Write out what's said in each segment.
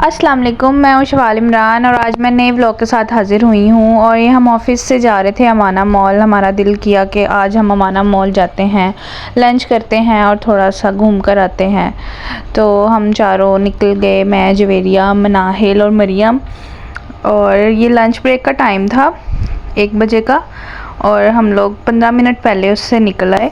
अस्सलाम वालेकुम, मैं हूं शवाल इमरान और आज मैं नए व्लॉग के साथ हाज़िर हुई हूं। और ये हम ऑफ़िस से जा रहे थे अमाना मॉल। हमारा दिल किया कि आज हम अमाना मॉल जाते हैं, लंच करते हैं और थोड़ा सा घूम कर आते हैं। तो हम चारों निकल गए, मैं, जवेरिया, मनाहिल और मरियम। और ये लंच ब्रेक का टाइम था 1 बजे का और हम लोग 15 मिनट पहले उससे निकल आए।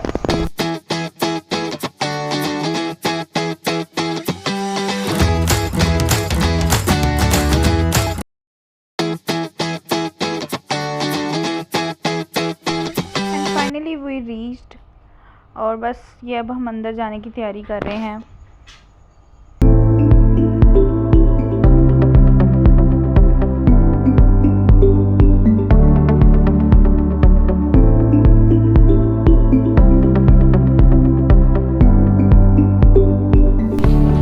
फाइनली वी रीच्ड और बस ये अब हम अंदर जाने की तैयारी कर रहे हैं।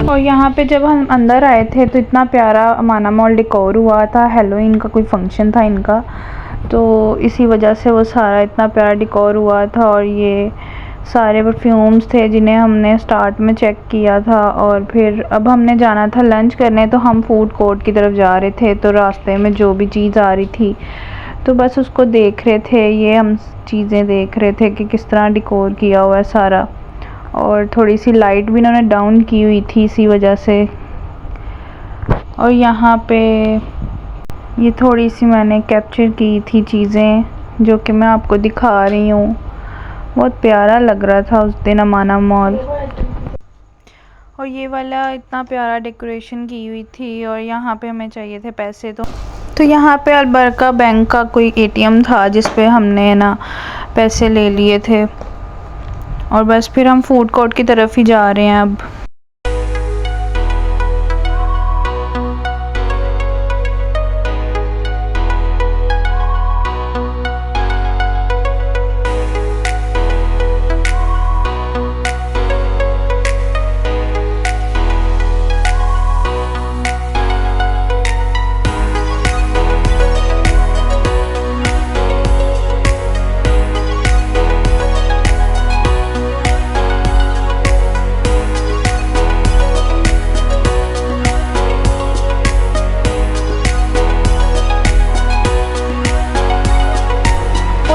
और यहाँ पे जब हम अंदर आए थे तो इतना प्यारा अमाना मॉल डेकोर हुआ था। हेलोवीन का कोई फंक्शन था इनका, तो इसी वजह से वो सारा इतना प्यारा डेकोर हुआ था। और ये सारे परफ्यूम्स थे जिन्हें हमने स्टार्ट में चेक किया था। और फिर अब हमने जाना था लंच करने, तो हम फूड कोर्ट की तरफ जा रहे थे। तो रास्ते में जो भी चीज़ आ रही थी तो बस उसको देख रहे थे। ये हम चीज़ें देख रहे थे कि किस तरह डेकोर किया हुआ है सारा। और थोड़ी सी लाइट भी इन्होंने डाउन की हुई थी इसी वजह से। और यहाँ पे ये थोड़ी सी मैंने कैप्चर की थी चीज़ें जो कि मैं आपको दिखा रही हूँ। बहुत प्यारा लग रहा था उस दिन अमाना मॉल। और ये वाला इतना प्यारा डेकोरेशन की हुई थी। और यहाँ पे हमें चाहिए थे पैसे, तो यहाँ पे अलबरका बैंक का कोई एटीएम था जिस पे हमने ना पैसे ले लिए थे। और बस फिर हम फूड कोर्ट की तरफ ही जा रहे हैं अब।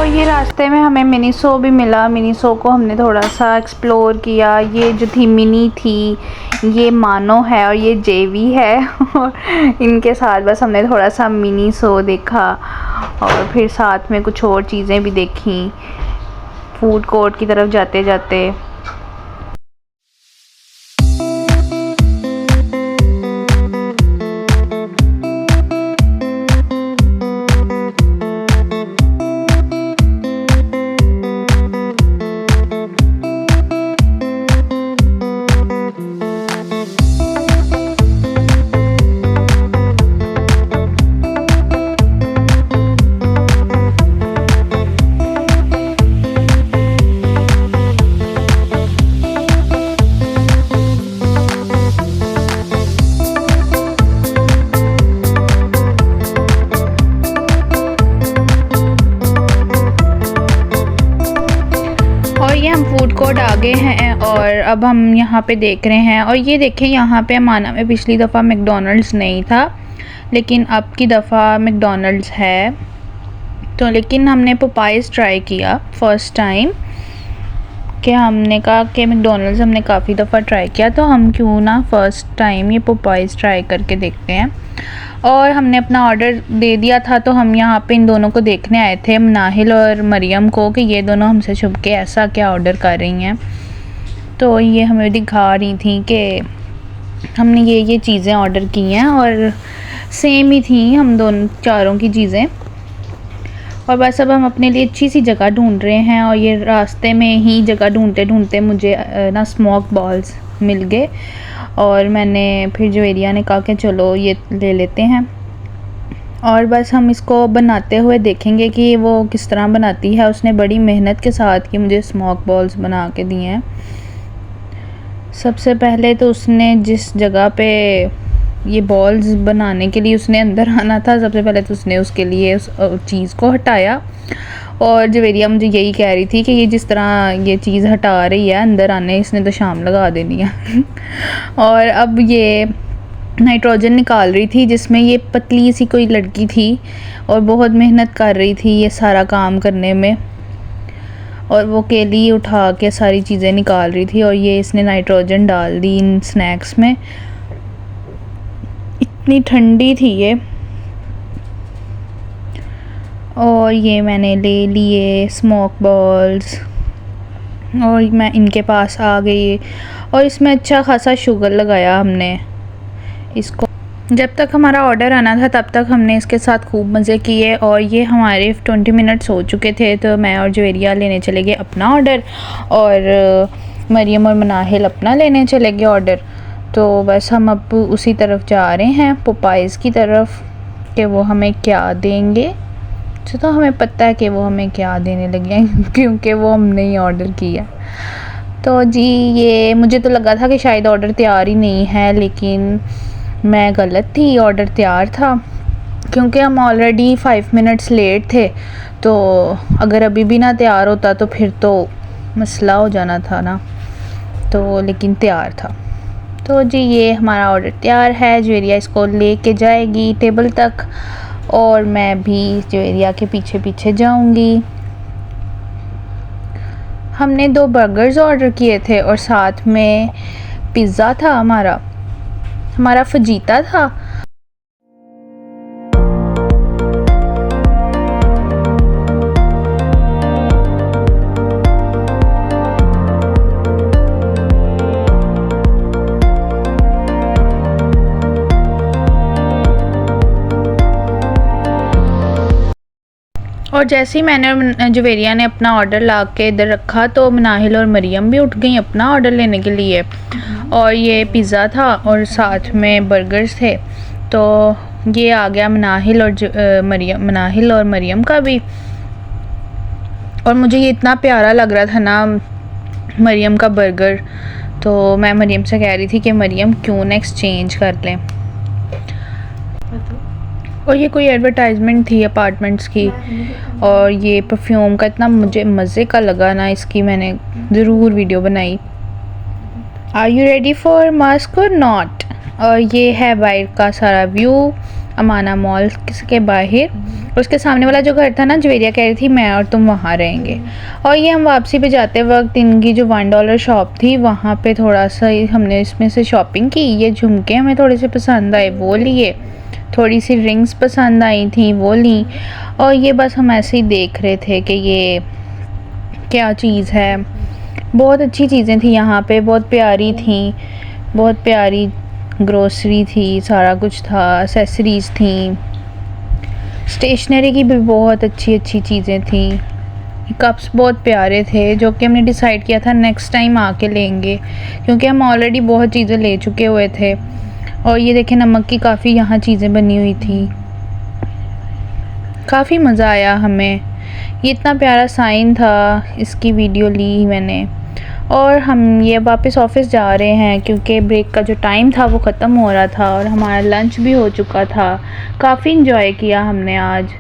ये रास्ते में हमें मिनीसो भी मिला। मिनीसो को हमने थोड़ा सा एक्सप्लोर किया। ये जो थी मिनी थी, ये मानो है और ये जेवी है। और इनके साथ बस हमने थोड़ा सा मिनीसो देखा और फिर साथ में कुछ और चीज़ें भी देखी फूड कोर्ट की तरफ जाते जाते। ये हम फूड कोर्ट आ गए हैं और अब हम यहाँ पे देख रहे हैं। और ये देखें, यहाँ पे अमाना में पिछली दफ़ा मैकडॉनल्ड्स नहीं था लेकिन अब की दफ़ा मैकडॉनल्ड्स है। तो लेकिन हमने पोपाइज़ ट्राई किया फ़र्स्ट टाइम, कि हमने कहा कि मैकडॉनल्ड्स हमने काफ़ी दफ़ा ट्राई किया तो हम क्यों ना फ़र्स्ट टाइम ये पोपाइज़ ट्राई करके देखते हैं। और हमने अपना ऑर्डर दे दिया था। तो हम यहाँ पे इन दोनों को देखने आए थे, मनाहिल और मरियम को, कि ये दोनों हमसे छुप के ऐसा क्या ऑर्डर कर रही हैं। तो ये हमें दिखा रही थी कि हमने ये चीज़ें ऑर्डर की हैं और सेम ही थी हम दोनों चारों की चीज़ें। और बस अब हम अपने लिए अच्छी सी जगह ढूंढ रहे हैं। और ये रास्ते में ही जगह ढूंढते ढूंढते मुझे ना स्मोक बॉल्स मिल गए। और मैंने फिर जवेरिया ने कहा कि चलो ये ले लेते हैं। और बस हम इसको बनाते हुए देखेंगे कि वो किस तरह बनाती है। उसने बड़ी मेहनत के साथ कि मुझे स्मोक बॉल्स बना के दिए हैं। सबसे पहले तो उसने जिस जगह पे ये बॉल्स बनाने के लिए उसने अंदर आना था, सबसे पहले तो उसने उसके लिए उस चीज़ को हटाया। और जवेरिया मुझे यही कह रही थी कि ये जिस तरह ये चीज़ हटा रही है अंदर आने, इसने तो शाम लगा देनी है। और अब ये नाइट्रोजन निकाल रही थी, जिसमें ये पतली सी कोई लड़की थी और बहुत मेहनत कर रही थी ये सारा काम करने में, और वो केली उठा के सारी चीज़ें निकाल रही थी और ये इसने नाइट्रोजन डाल दी इन स्नैक्स में। इतनी ठंडी थी ये। और ये मैंने ले लिए स्मोक बॉल्स और मैं इनके पास आ गई और इसमें अच्छा खासा शुगर लगाया हमने इसको। जब तक हमारा ऑर्डर आना था तब तक हमने इसके साथ खूब मज़े किए और ये हमारे 20 मिनट्स हो चुके थे, तो मैं और जवेरिया लेने चले गए अपना ऑर्डर और मरियम और मनाहिल अपना लेने चले गए ऑर्डर। तो बस हम अब उसी तरफ जा रहे हैं, पोपाइज़ की तरफ, कि वो हमें क्या देंगे। तो हमें पता है कि वो हमें क्या देने लगे हैं क्योंकि वो हमने ही ऑर्डर किया। तो जी ये मुझे तो लगा था कि शायद ऑर्डर तैयार ही नहीं है, लेकिन मैं गलत थी, ऑर्डर तैयार था क्योंकि हम ऑलरेडी 5 मिनट्स लेट थे। तो अगर अभी भी ना तैयार होता तो फिर तो मसला हो जाना था ना, तो लेकिन तैयार था। तो जी ये हमारा ऑर्डर तैयार है, जवेरिया इसको लेके जाएगी टेबल तक और मैं भी जवेरिया के पीछे पीछे जाऊंगी। हमने 2 बर्गर्स ऑर्डर किए थे और साथ में पिज़्ज़ा था, हमारा फजीता था। और जैसे ही मैंने और जवेरिया ने अपना ऑर्डर ला के इधर रखा तो मनाहिल और मरियम भी उठ गई अपना ऑर्डर लेने के लिए। और ये पिज़्ज़ा था और साथ में बर्गर्स थे। तो ये आ गया मनाहिल और मरियम का भी। और मुझे ये इतना प्यारा लग रहा था ना मरियम का बर्गर, तो मैं मरियम से कह रही थी कि मरियम क्यों ना एक्सचेंज कर लें। और ये कोई एडवर्टाइजमेंट थी अपार्टमेंट्स की और ये परफ्यूम का इतना मुझे मज़े का लगा ना, इसकी मैंने ज़रूर वीडियो बनाई। Are you ready for mask और नॉट। और ये है बाहर का सारा व्यू अमाना मॉल के बाहर। उसके सामने वाला जो घर था ना, जवेरिया कह रही थी मैं और तुम वहाँ रहेंगे। और ये हम वापसी पे जाते वक्त इनकी जो $1 शॉप थी वहाँ पे थोड़ा सा हमने इसमें से शॉपिंग की। ये झुमके हमें थोड़े से पसंद आए वो लिए, थोड़ी सी रिंग्स पसंद आई थी वो ली। और ये बस हम ऐसे ही देख रहे थे कि ये क्या चीज़ है। बहुत अच्छी चीज़ें थी यहाँ पे, बहुत प्यारी थी, बहुत प्यारी ग्रोसरी थी, सारा कुछ था, एक्सेसरीज़ थी, स्टेशनरी की भी बहुत अच्छी अच्छी चीज़ें थी। कप्स बहुत प्यारे थे जो कि हमने डिसाइड किया था नेक्स्ट टाइम आके लेंगे, क्योंकि हम ऑलरेडी बहुत चीज़ें ले चुके हुए थे। और ये देखें नमक की काफ़ी यहाँ चीज़ें बनी हुई थी, काफ़ी मज़ा आया हमें। ये इतना प्यारा साइन था, इसकी वीडियो ली मैंने। और हम ये वापस ऑफिस जा रहे हैं क्योंकि ब्रेक का जो टाइम था वो ख़त्म हो रहा था और हमारा लंच भी हो चुका था। काफ़ी इंजॉय किया हमने आज।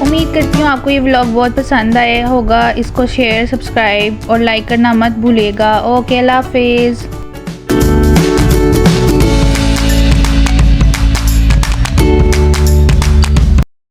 उम्मीद करती हूँ आपको ये व्लॉग बहुत पसंद आया होगा। इसको शेयर, सब्सक्राइब और लाइक करना मत भूलिएगा। ओके, अल्लाह हाफिज़।